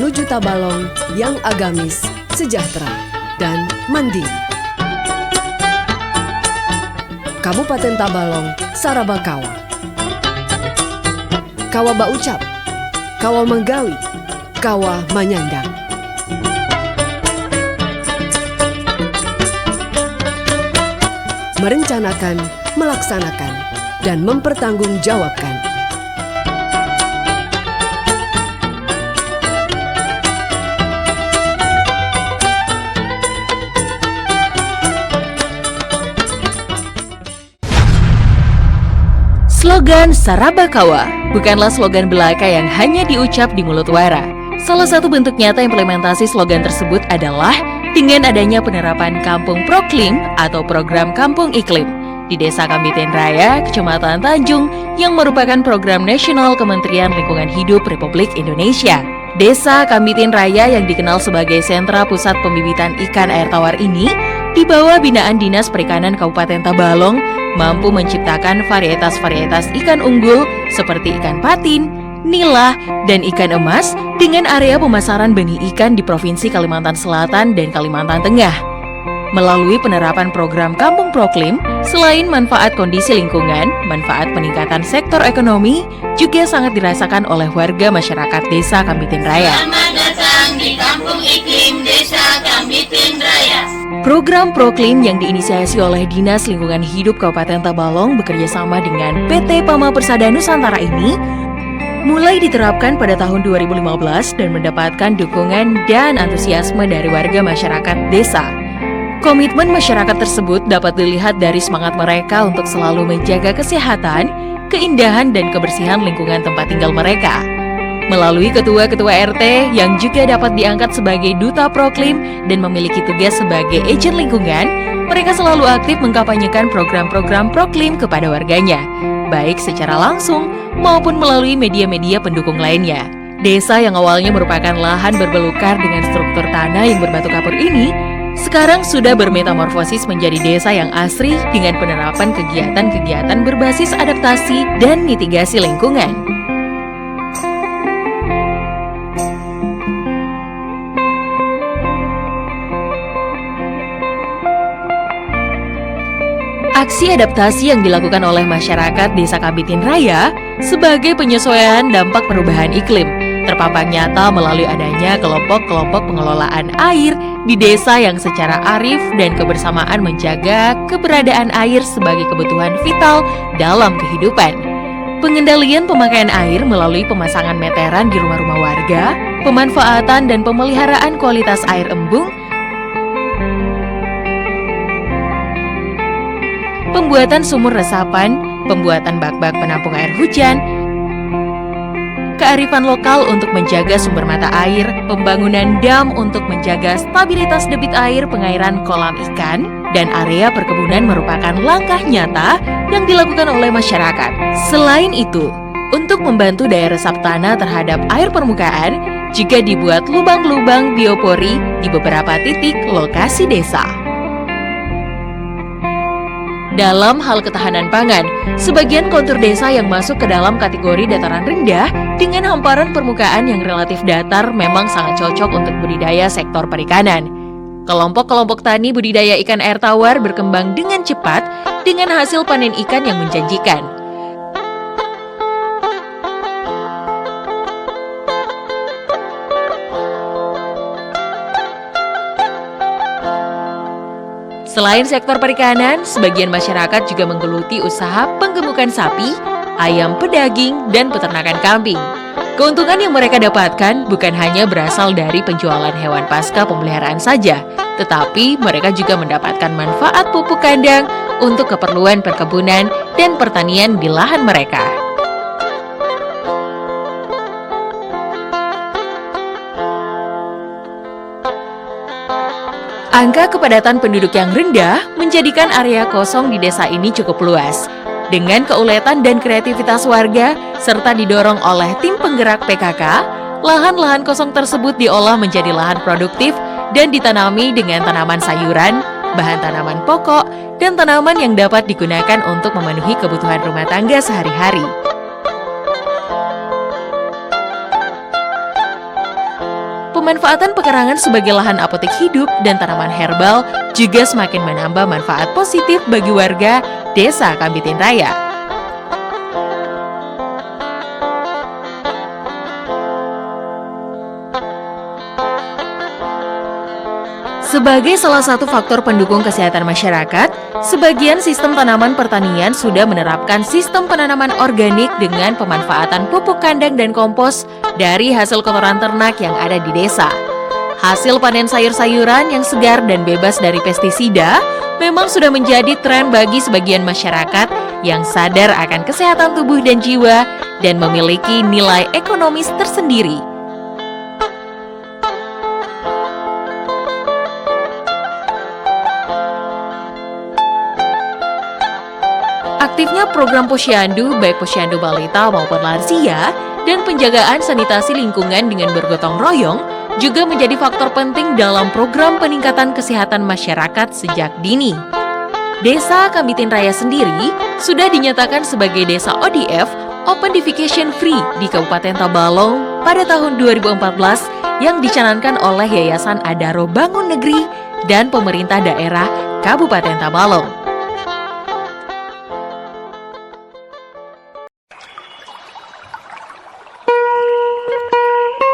menuju Tabalong yang agamis, sejahtera, dan mandiri. Kabupaten Tabalong, Saraba Kawa. Kawa Baucap, Kawa Menggawi, Kawa Manyandang. Merencanakan, melaksanakan, dan mempertanggungjawabkan. Slogan Saraba Kawa bukanlah slogan belaka yang hanya diucap di mulut wara. Salah satu bentuk nyata implementasi slogan tersebut adalah dengan adanya penerapan Kampung Proklim atau program Kampung Iklim di Desa Kambitin Raya, Kecamatan Tanjung yang merupakan program nasional Kementerian Lingkungan Hidup Republik Indonesia. Desa Kambitin Raya yang dikenal sebagai sentra pusat pembibitan ikan air tawar ini di bawah binaan Dinas Perikanan Kabupaten Tabalong mampu menciptakan varietas-varietas ikan unggul seperti ikan patin, nila, dan ikan emas dengan area pemasaran benih ikan di Provinsi Kalimantan Selatan dan Kalimantan Tengah. Melalui penerapan program Kampung Proklim, selain manfaat kondisi lingkungan, manfaat peningkatan sektor ekonomi juga sangat dirasakan oleh warga masyarakat Desa Kambitin Raya. Selamat datang di Kampung Iklim Desa Kambitin Raya. Program Proklim yang diinisiasi oleh Dinas Lingkungan Hidup Kabupaten Tabalong bekerjasama dengan PT Pama Persada Nusantara ini mulai diterapkan pada tahun 2015 dan mendapatkan dukungan dan antusiasme dari warga masyarakat desa. Komitmen masyarakat tersebut dapat dilihat dari semangat mereka untuk selalu menjaga kesehatan, keindahan, dan kebersihan lingkungan tempat tinggal mereka. Melalui ketua-ketua RT yang juga dapat diangkat sebagai duta Proklim dan memiliki tugas sebagai agen lingkungan, mereka selalu aktif mengkampanyekan program-program Proklim kepada warganya, baik secara langsung maupun melalui media-media pendukung lainnya. Desa yang awalnya merupakan lahan berbelukar dengan struktur tanah yang berbatu kapur ini, sekarang sudah bermetamorfosis menjadi desa yang asri dengan penerapan kegiatan-kegiatan berbasis adaptasi dan mitigasi lingkungan. Aksi adaptasi yang dilakukan oleh masyarakat Desa Kambitin Raya sebagai penyesuaian dampak perubahan iklim terpampang nyata melalui adanya kelompok-kelompok pengelolaan air di desa yang secara arif dan kebersamaan menjaga keberadaan air sebagai kebutuhan vital dalam kehidupan. Pengendalian pemakaian air melalui pemasangan meteran di rumah-rumah warga, pemanfaatan dan pemeliharaan kualitas air embung, pembuatan sumur resapan, pembuatan bak-bak penampung air hujan, kearifan lokal untuk menjaga sumber mata air, pembangunan dam untuk menjaga stabilitas debit air pengairan kolam ikan, dan area perkebunan merupakan langkah nyata yang dilakukan oleh masyarakat. Selain itu, untuk membantu daya resap tanah terhadap air permukaan, juga dibuat lubang-lubang biopori di beberapa titik lokasi desa. Dalam hal ketahanan pangan, sebagian kontur desa yang masuk ke dalam kategori dataran rendah dengan hamparan permukaan yang relatif datar memang sangat cocok untuk budidaya sektor perikanan. Kelompok-kelompok tani budidaya ikan air tawar berkembang dengan cepat dengan hasil panen ikan yang menjanjikan. Selain sektor perikanan, sebagian masyarakat juga menggeluti usaha penggemukan sapi, ayam pedaging, dan peternakan kambing. Keuntungan yang mereka dapatkan bukan hanya berasal dari penjualan hewan pasca pemeliharaan saja, tetapi mereka juga mendapatkan manfaat pupuk kandang untuk keperluan perkebunan dan pertanian di lahan mereka. Angka kepadatan penduduk yang rendah menjadikan area kosong di desa ini cukup luas. Dengan keuletan dan kreativitas warga, serta didorong oleh tim penggerak PKK, lahan-lahan kosong tersebut diolah menjadi lahan produktif dan ditanami dengan tanaman sayuran, bahan tanaman pokok, dan tanaman yang dapat digunakan untuk memenuhi kebutuhan rumah tangga sehari-hari. Pemanfaatan pekarangan sebagai lahan apotek hidup dan tanaman herbal juga semakin menambah manfaat positif bagi warga Desa Kambitin Raya. Sebagai salah satu faktor pendukung kesehatan masyarakat, sebagian sistem tanaman pertanian sudah menerapkan sistem penanaman organik dengan pemanfaatan pupuk kandang dan kompos dari hasil kotoran ternak yang ada di desa. Hasil panen sayur-sayuran yang segar dan bebas dari pestisida memang sudah menjadi tren bagi sebagian masyarakat yang sadar akan kesehatan tubuh dan jiwa dan memiliki nilai ekonomis tersendiri. Aktifnya program Posyandu, baik Posyandu balita maupun lansia, dan penjagaan sanitasi lingkungan dengan bergotong royong juga menjadi faktor penting dalam program peningkatan kesehatan masyarakat sejak dini. Desa Kambitin Raya sendiri sudah dinyatakan sebagai desa ODF Open Defecation Free di Kabupaten Tabalong pada tahun 2014 yang dicanangkan oleh Yayasan Adaro Bangun Negeri dan pemerintah daerah Kabupaten Tabalong.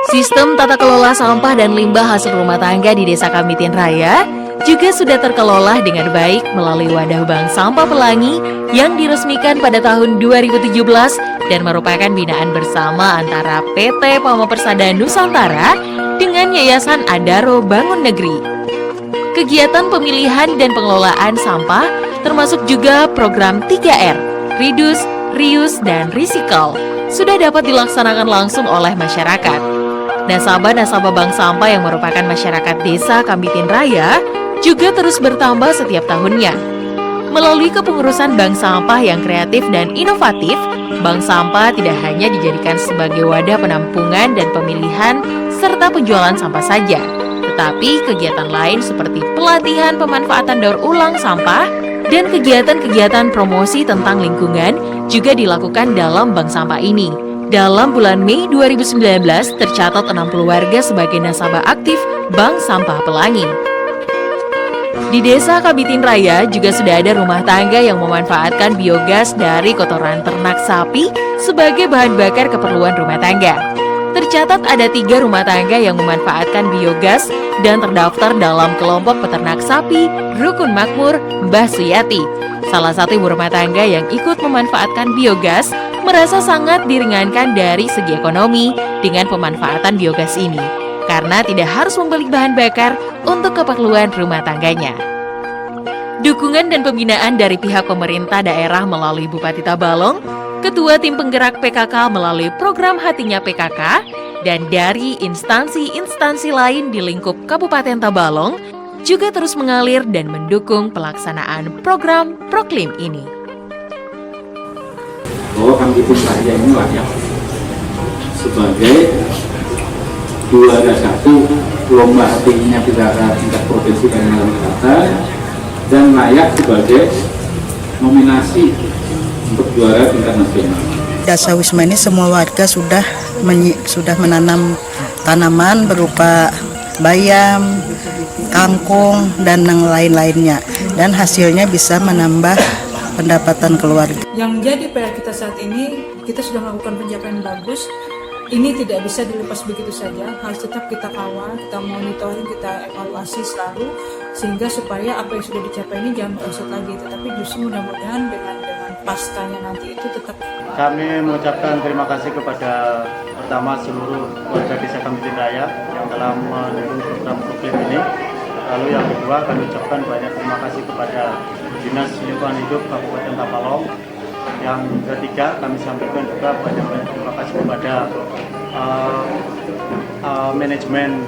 Sistem tata kelola sampah dan limbah hasil rumah tangga di Desa Kambitin Raya juga sudah terkelola dengan baik melalui wadah bank sampah pelangi yang diresmikan pada tahun 2017 dan merupakan binaan bersama antara PT Pama Persada Nusantara dengan Yayasan Adaro Bangun Negeri. Kegiatan pemilihan dan pengelolaan sampah termasuk juga program 3R, Reduce, Reuse, dan Recycle sudah dapat dilaksanakan langsung oleh masyarakat. Nasabah-nasabah bank sampah yang merupakan masyarakat Desa Kambitin Raya juga terus bertambah setiap tahunnya. Melalui kepengurusan bank sampah yang kreatif dan inovatif, bank sampah tidak hanya dijadikan sebagai wadah penampungan dan pemilihan serta penjualan sampah saja, tetapi kegiatan lain seperti pelatihan pemanfaatan daur ulang sampah dan kegiatan-kegiatan promosi tentang lingkungan juga dilakukan dalam bank sampah ini. Dalam bulan Mei 2019, tercatat 60 warga sebagai nasabah aktif Bank Sampah Pelangi. Di Desa Kambitin Raya juga sudah ada rumah tangga yang memanfaatkan biogas dari kotoran ternak sapi sebagai bahan bakar keperluan rumah tangga. Tercatat ada 3 rumah tangga yang memanfaatkan biogas dan terdaftar dalam kelompok peternak sapi Rukun Makmur Mbah Suyati. Salah satu ibu rumah tangga yang ikut memanfaatkan biogas merasa sangat diringankan dari segi ekonomi dengan pemanfaatan biogas ini, karena tidak harus membeli bahan bakar untuk keperluan rumah tangganya. Dukungan dan pembinaan dari pihak pemerintah daerah melalui Bupati Tabalong, Ketua Tim Penggerak PKK melalui program Hatinya PKK, dan dari instansi-instansi lain di lingkup Kabupaten Tabalong juga terus mengalir dan mendukung pelaksanaan program Proklim ini. Bahwa Kambitin Raya ini layak sebagai juara 1 lomba hatinya PKK tingkat provinsi Kalimantan Selatan dan layak sebagai nominasi untuk juara tingkat nasional. Desa Wisma ini semua warga sudah menanam tanaman berupa bayam, kangkung, dan yang lain-lainnya, dan hasilnya bisa menambah pendapatan keluarga. Yang menjadi PR kita saat ini, kita sudah melakukan pencapaian bagus. Ini tidak bisa dilepas begitu saja, harus tetap kita kawal, kita monitoring, kita evaluasi selalu, sehingga supaya apa yang sudah dicapai ini jangan terusut lagi, tetapi justru mudah-mudahan dengan pascanya nanti itu tetap. Kami mengucapkan terima kasih kepada pertama seluruh warga Desa Kambitin Raya yang telah mendukung program Proklim ini. Lalu yang kedua, kami ucapkan banyak terima kasih kepada Dinas Lingkungan Hidup Kabupaten Tabalong. Yang ketiga, kami sampaikan juga banyak terima kasih kepada manajemen,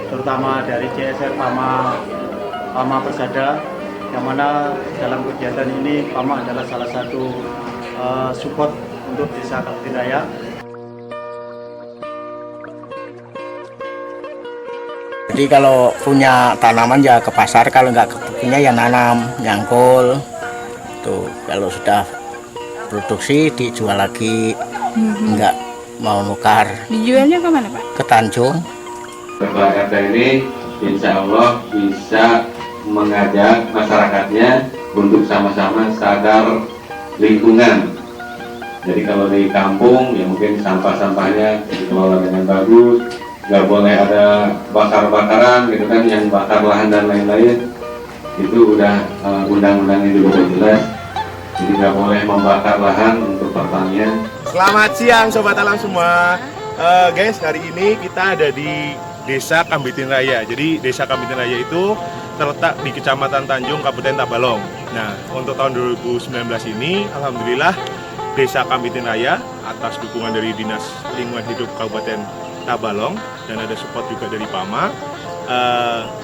terutama dari CSR Pama Persada, yang mana dalam kegiatan ini Pama adalah salah satu support untuk Desa Kambitin Raya. Jadi kalau punya tanaman ya ke pasar, kalau nggak punya ya nanam, nyangkul. Tuh, kalau sudah produksi dijual lagi, nggak mau nukar. Dijualnya ke mana, Pak? Ke Tanjung. Ketua RT ini insya Allah bisa mengajak masyarakatnya untuk sama-sama sadar lingkungan. Jadi kalau di kampung ya mungkin sampah-sampahnya dikelola dengan bagus, nggak boleh ada bakar-bakaran gitu kan, yang bakar lahan dan lain-lain. Itu udah undang-undangnya juga udah jelas. Jadi nggak boleh membakar lahan untuk pertanian. Selamat siang Sobat Alam semua. Guys, hari ini kita ada di Desa Kambitin Raya. Jadi Desa Kambitin Raya itu terletak di Kecamatan Tanjung, Kabupaten Tabalong. Nah, untuk tahun 2019 ini, alhamdulillah Desa Kambitin Raya atas dukungan dari Dinas Lingkungan Hidup Kabupaten Tabalong dan ada support juga dari PAMA,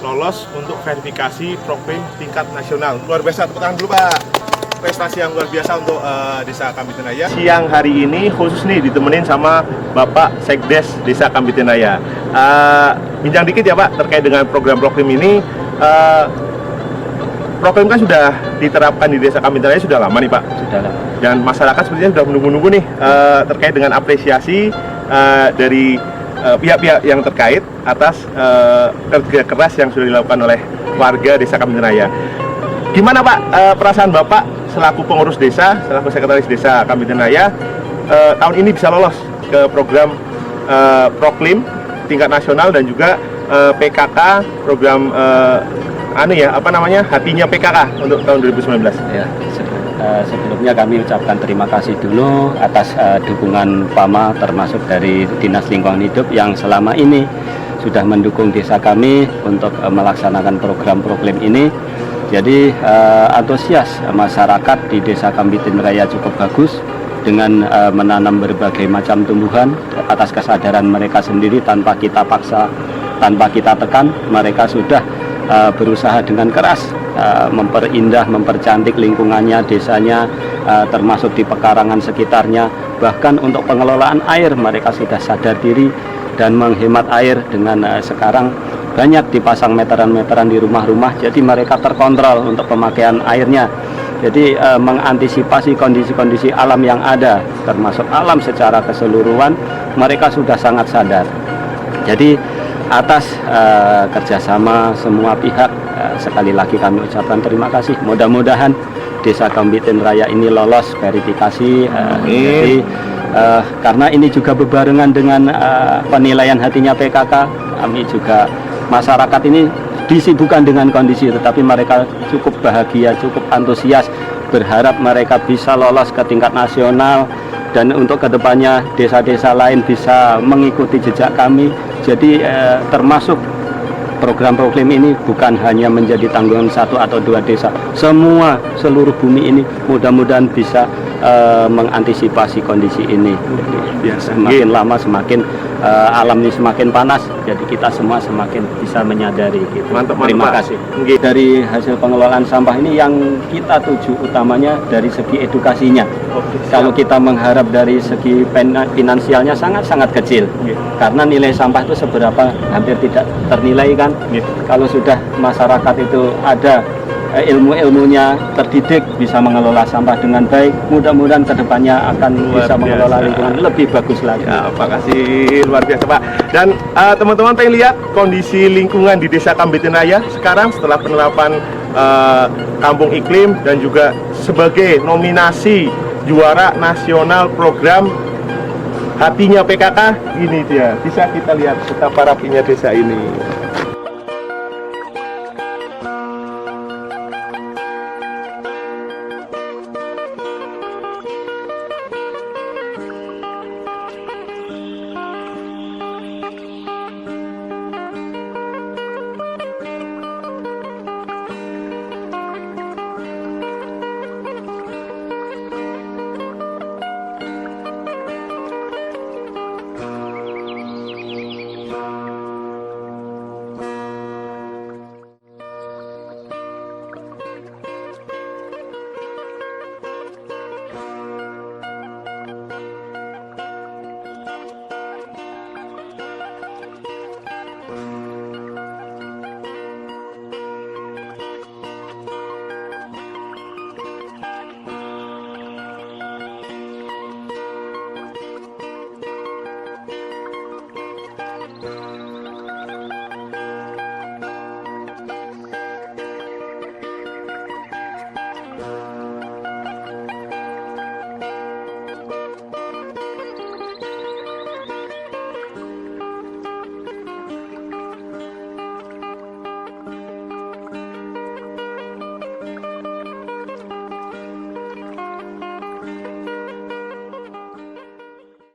lolos untuk verifikasi Proklim tingkat nasional. Luar biasa, tepuk tangan dulu Pak. Prestasi yang luar biasa untuk Desa Kambitin Raya. Siang hari ini khusus nih ditemenin sama Bapak Sekdes Desa Kambitin Raya. Bincang dikit ya Pak terkait dengan program Proklim ini. Proklim kan sudah diterapkan di Desa Kambitin Raya sudah lama nih Pak. Sudah lama. Dan masyarakat sepertinya sudah menunggu-nunggu nih terkait dengan apresiasi dari pihak-pihak yang terkait atas kerja keras yang sudah dilakukan oleh warga Desa Kambitin Raya. Gimana Pak perasaan Bapak selaku pengurus desa, selaku sekretaris Desa Kambitin Raya tahun ini bisa lolos ke program Proklim tingkat nasional dan juga PKK program hatinya PKK untuk tahun 2019. Ya, sebelumnya kami ucapkan terima kasih dulu atas dukungan PAMA termasuk dari Dinas Lingkungan Hidup yang selama ini sudah mendukung desa kami untuk melaksanakan program Proklim ini. Jadi antusias masyarakat di Desa Kambitin Raya cukup bagus dengan menanam berbagai macam tumbuhan atas kesadaran mereka sendiri tanpa kita paksa, tanpa kita tekan. Mereka sudah berusaha dengan keras memperindah, mempercantik lingkungannya, desanya, termasuk di pekarangan sekitarnya. Bahkan untuk pengelolaan air mereka sudah sadar diri dan menghemat air dengan sekarang banyak dipasang meteran-meteran di rumah-rumah, jadi mereka terkontrol untuk pemakaian airnya. Jadi mengantisipasi kondisi-kondisi alam yang ada, termasuk alam secara keseluruhan, mereka sudah sangat sadar. Jadi atas kerjasama semua pihak, sekali lagi kami ucapkan terima kasih. Mudah-mudahan Desa Kambitin Raya ini lolos verifikasi. Jadi karena ini juga berbarengan dengan penilaian hatinya PKK, kami juga masyarakat ini disibukkan dengan kondisi, tetapi mereka cukup bahagia, cukup antusias, berharap mereka bisa lolos ke tingkat nasional dan untuk kedepannya desa-desa lain bisa mengikuti jejak kami. Jadi termasuk program Proklim ini bukan hanya menjadi tanggungan satu atau dua desa, semua seluruh bumi ini mudah-mudahan bisa mengantisipasi kondisi ini. Jadi, semakin lama semakin alam ini semakin panas, jadi kita semua semakin bisa menyadari gitu. Terima kasih. Dari hasil pengelolaan sampah ini yang kita tuju utamanya dari segi edukasinya. Kalau kita mengharap dari segi finansialnya sangat-sangat kecil, karena nilai sampah itu seberapa hampir tidak ternilai kan. Kalau sudah masyarakat itu ada ilmu-ilmunya, terdidik, bisa mengelola sampah dengan baik, mudah-mudahan kedepannya akan bisa mengelola lingkungan lebih bagus lagi. Ya, terima kasih, luar biasa Pak. Dan teman-teman pengen lihat kondisi lingkungan di Desa Kambitin Raya sekarang setelah penerapan Kampung Iklim dan juga sebagai nominasi juara nasional program hatinya PKK. Ini dia, bisa kita lihat betapa rapinya desa ini.